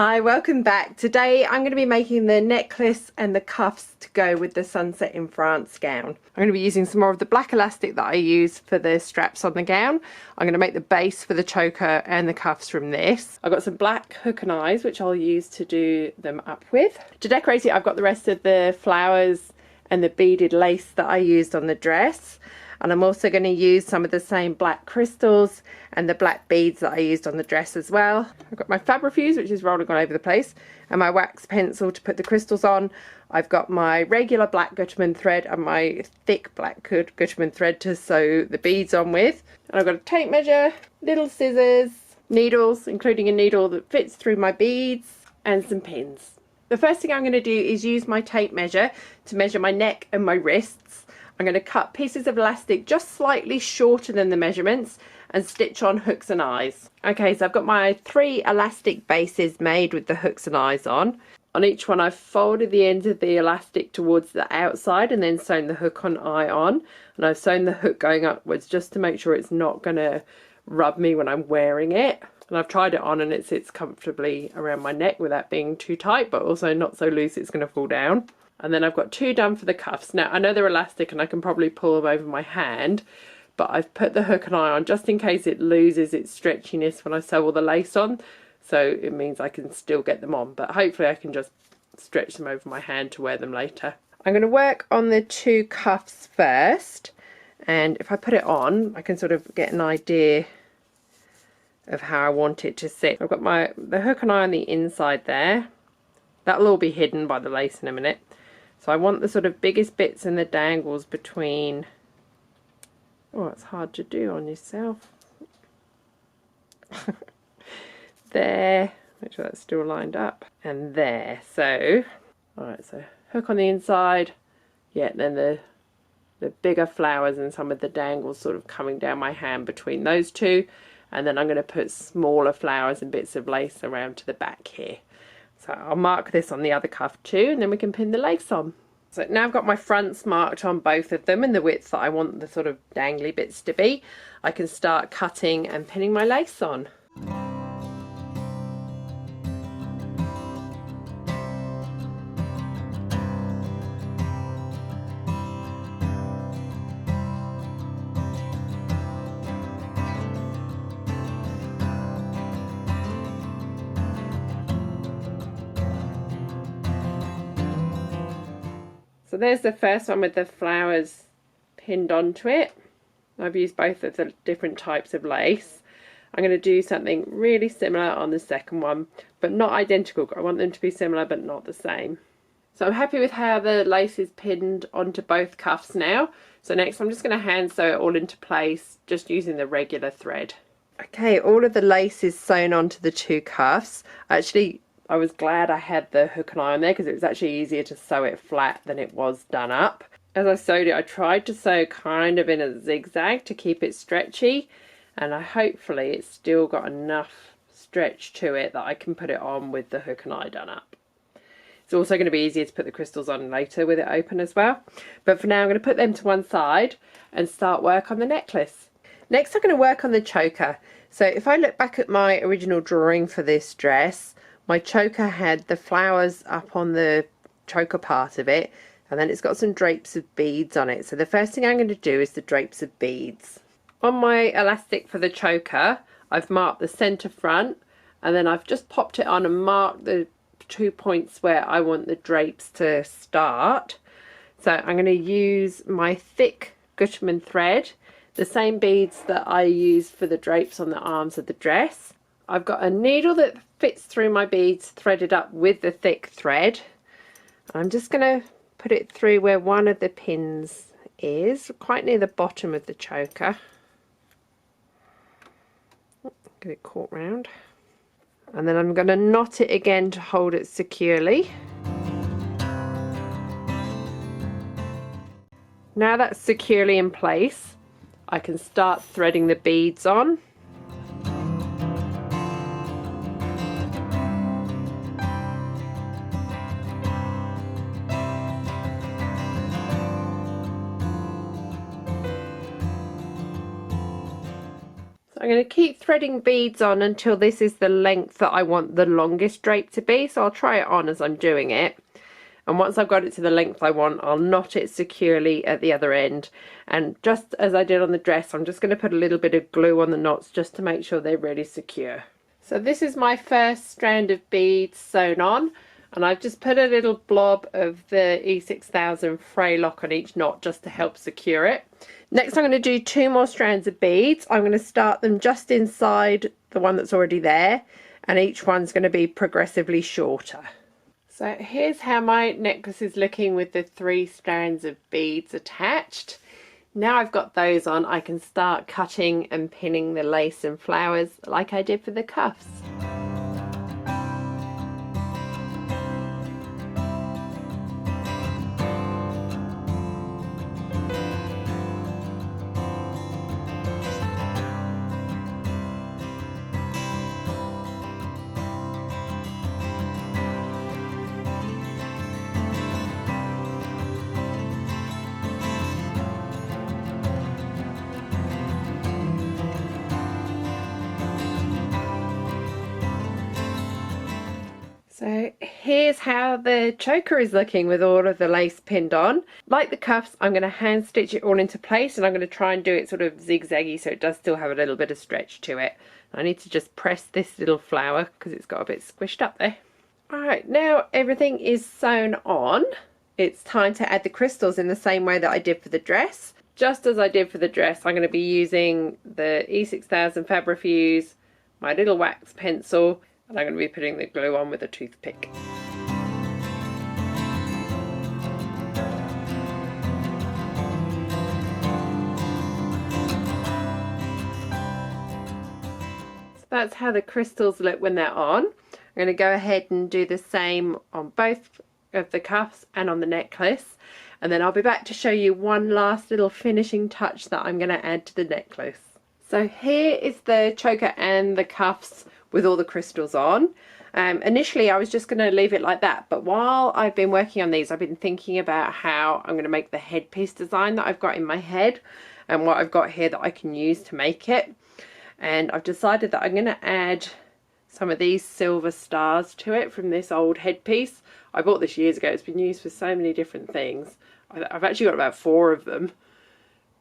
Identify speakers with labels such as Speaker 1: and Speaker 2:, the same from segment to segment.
Speaker 1: Hi, welcome back. Today I'm going to be making the necklace and the cuffs to go with the Sunset in France gown. I'm going to be using some more of the black elastic that I use for the straps on the gown. I'm going to make the base for the choker and the cuffs from this. I've got some black hook and eyes which I'll use to do them up with. To decorate it, I've got the rest of the flowers and the beaded lace that I used on the dress. And I'm also going to use some of the same black crystals and the black beads that I used on the dress as well. I've got my Fabrifuge, which is rolling all over the place, and my wax pencil to put the crystals on. I've got my regular black Gutermann thread and my thick black Gutermann thread to sew the beads on with. And I've got a tape measure, little scissors, needles, including a needle that fits through my beads, and some pins. The first thing I'm going to do is use my tape measure to measure my neck and my wrists. I'm going to cut pieces of elastic just slightly shorter than the measurements and stitch on hooks and eyes. Okay, so I've got my 3 elastic bases made with the hooks and eyes on. On each one I've folded the ends of the elastic towards the outside and then sewn the hook and eye on. And I've sewn the hook going upwards just to make sure it's not going to rub me when I'm wearing it. And I've tried it on and it sits comfortably around my neck without being too tight, but also not so loose it's going to fall down. And then I've got 2 done for the cuffs. Now I know they're elastic and I can probably pull them over my hand, but I've put the hook and eye on just in case it loses its stretchiness when I sew all the lace on. So it means I can still get them on, but hopefully I can just stretch them over my hand to wear them later. I'm going to work on the 2 cuffs first, and if I put it on I can sort of get an idea of how I want it to sit. I've got the hook and eye on the inside there. That'll all be hidden by the lace in a minute. So I want the sort of biggest bits and the dangles between, oh, it's hard to do on yourself. There, make sure that's still lined up, and there. So, alright, so hook on the inside, yeah, then the bigger flowers and some of the dangles sort of coming down my hand between those 2, and then I'm going to put smaller flowers and bits of lace around to the back here. So I'll mark this on the other cuff too, and then we can pin the lace on. So now I've got my fronts marked on both of them and the width that I want the sort of dangly bits to be. I can start cutting and pinning my lace on. So there's the first one with the flowers pinned onto it. I've used both of the different types of lace. I'm going to do something really similar on the second one, but not identical. I want them to be similar but not the same. So I'm happy with how the lace is pinned onto both cuffs now. So next I'm just going to hand sew it all into place just using the regular thread. Okay, all of the lace is sewn onto the 2 cuffs. Actually, I was glad I had the hook and eye on there because it was actually easier to sew it flat than it was done up. As I sewed it, I tried to sew kind of in a zigzag to keep it stretchy, and hopefully it's still got enough stretch to it that I can put it on with the hook and eye done up. It's also going to be easier to put the crystals on later with it open as well. But for now I'm going to put them to one side and start work on the necklace. Next I'm going to work on the choker. So if I look back at my original drawing for this dress, my choker had the flowers up on the choker part of it, and then it's got some drapes of beads on it. So the first thing I'm going to do is the drapes of beads. On my elastic for the choker, I've marked the centre front, and then I've just popped it on and marked the 2 points where I want the drapes to start. So I'm going to use my thick Gutermann thread, the same beads that I used for the drapes on the arms of the dress. I've got a needle that fits through my beads threaded up with the thick thread. I'm just going to put it through where one of the pins is, quite near the bottom of the choker. Get it caught round. And then I'm going to knot it again to hold it securely. Now that's securely in place, I can start threading the beads on. So I'm going to keep threading beads on until this is the length that I want the longest drape to be. So I'll try it on as I'm doing it. And once I've got it to the length I want, I'll knot it securely at the other end. And just as I did on the dress, I'm just going to put a little bit of glue on the knots just to make sure they're really secure. So this is my first strand of beads sewn on. And I've just put a little blob of the E6000 fray lock on each knot just to help secure it. Next I'm going to do 2 more strands of beads. I'm going to start them just inside the one that's already there, and each one's going to be progressively shorter. So here's how my necklace is looking with the 3 strands of beads attached. Now I've got those on, I can start cutting and pinning the lace and flowers like I did for the cuffs. So here's how the choker is looking with all of the lace pinned on. Like the cuffs, I'm going to hand stitch it all into place, and I'm going to try and do it sort of zigzaggy so it does still have a little bit of stretch to it. I need to just press this little flower because it's got a bit squished up there. Alright, now everything is sewn on. It's time to add the crystals in the same way that I did for the dress. Just as I did for the dress, I'm going to be using the E6000 Fabrifuse, my little wax pencil, and I'm going to be putting the glue on with a toothpick. So that's how the crystals look when they're on. I'm going to go ahead and do the same on both of the cuffs and on the necklace, and then I'll be back to show you one last little finishing touch that I'm going to add to the necklace. So here is the choker and the cuffs with all the crystals on. Initially I was just going to leave it like that, but while I've been working on these, I've been thinking about how I'm going to make the headpiece design that I've got in my head and what I've got here that I can use to make it. And I've decided that I'm going to add some of these silver stars to it from this old headpiece. I bought this years ago. It's been used for so many different things. I've actually got about 4 of them.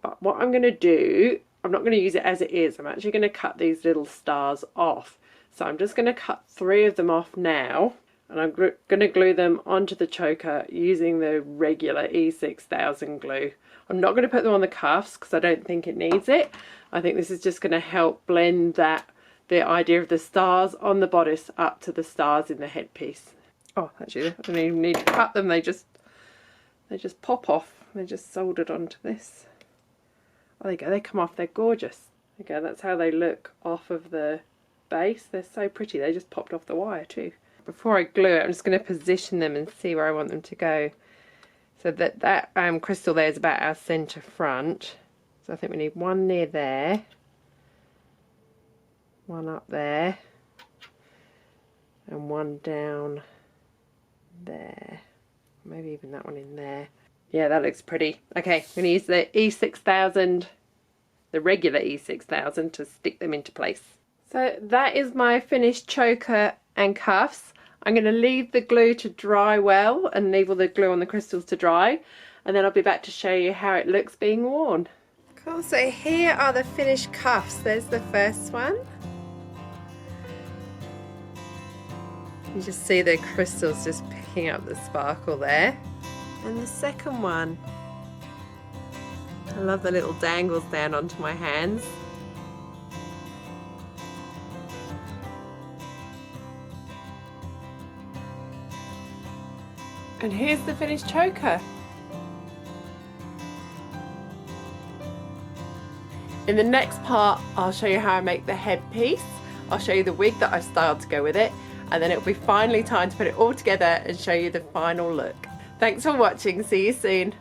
Speaker 1: But what I'm going to do, I'm not going to use it as it is. I'm actually going to cut these little stars off. So I'm just going to cut 3 of them off now, and I'm going to glue them onto the choker using the regular E6000 glue. I'm not going to put them on the cuffs because I don't think it needs it. I think this is just going to help blend the idea of the stars on the bodice up to the stars in the headpiece. Oh, actually, I don't even need to cut them. They just pop off. They're just soldered onto this. Oh, there you go. They come off. They're gorgeous. There you go. That's how they look off of the base. They're so pretty. They just popped off the wire too. Before I glue it, I'm just going to position them and see where I want them to go. So that crystal there is about our centre front. So I think we need one near there, one up there, and one down there. Maybe even that one in there. Yeah, that looks pretty. Okay, I'm going to use the E6000, the regular E6000, to stick them into place. So that is my finished choker and cuffs. I'm going to leave the glue to dry well and leave all the glue on the crystals to dry, and then I'll be back to show you how it looks being worn. Cool, so here are the finished cuffs. There's the first one. You just see the crystals just picking up the sparkle there. And the second one. I love the little dangles down onto my hands. And here's the finished choker. In the next part, I'll show you how I make the headpiece. I'll show you the wig that I've styled to go with it, and then it'll be finally time to put it all together and show you the final look. Thanks for watching. See you soon.